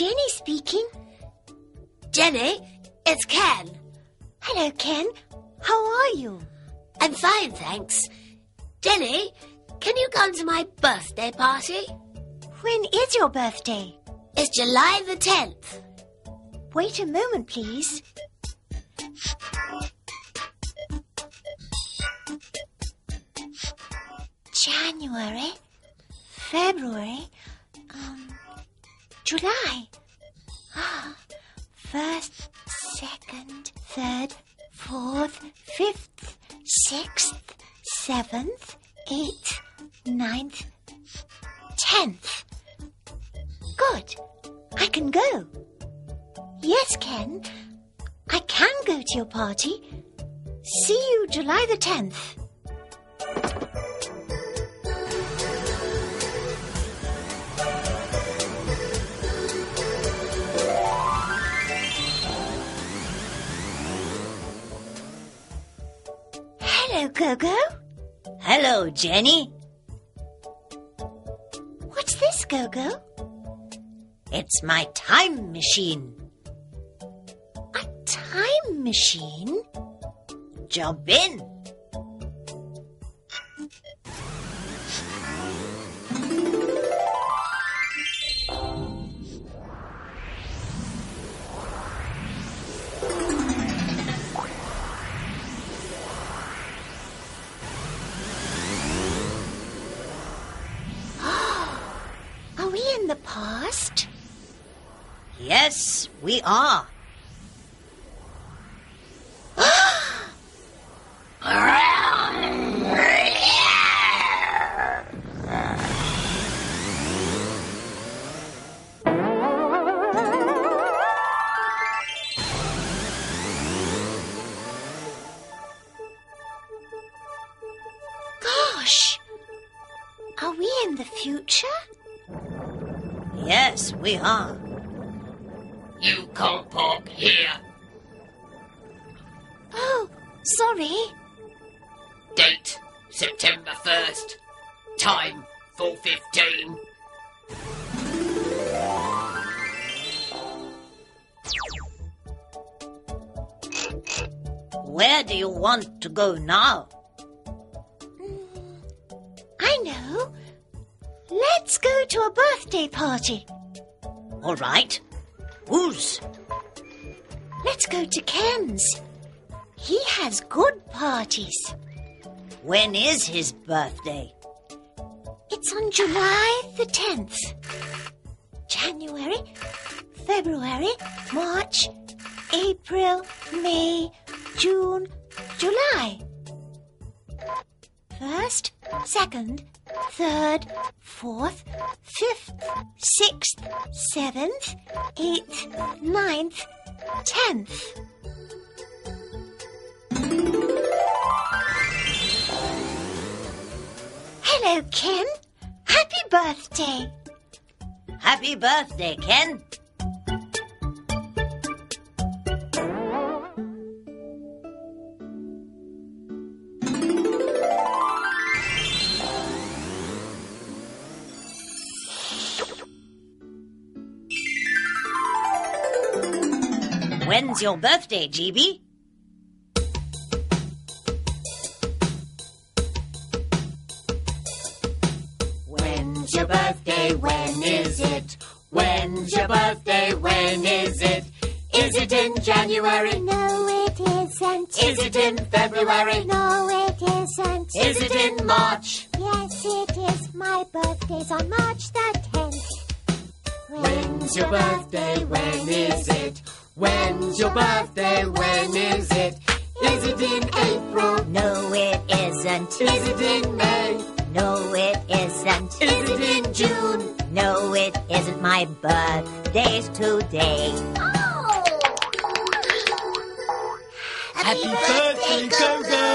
Jenny speaking. Jenny, it's Ken. Hello, Ken. How are you? I'm fine, thanks. Jenny, can you come to my birthday party? When is your birthday? It's July the 10th. Wait a moment, please. January, February, July. First, second, third, fourth, fifth, sixth, seventh, eighth, ninth, 10th. Good. I can go. Yes, Ken. I can go to your party. See you July the 10th. Hello, Gogo. Hello, Jenny. What's this, Gogo? It's my time machine. A time machine? Jump in. Are we in the past? Yes, we are. Gosh! Are we in the future? Yes, we are. You can't park here. Oh, sorry. Date, September 1st. Time, 4:15. Where do you want to go now? I know. Let's go to a birthday party. All right. Whose? Let's go to Ken's. He has good parties. When is his birthday? It's on July the 10th. January, February, March, April, May, June, July. First, second, third, fourth, fifth, sixth, seventh, eighth, ninth, 10th. Hello, Ken. Happy birthday. Happy birthday, Ken. When's your birthday, GB? When's your birthday? When is it? When's your birthday? When is it? Is it in January? No, it isn't. Is it in February? No, it isn't. Is it in March? Yes, it is. My birthday's on March the 10th. When's your birthday? When is it? When's your birthday? When is it? Is it in April? No, it isn't. Is it in May? No, it isn't. Is it in June? No, it isn't. My birthday's today. Oh! Happy birthday, Gogo!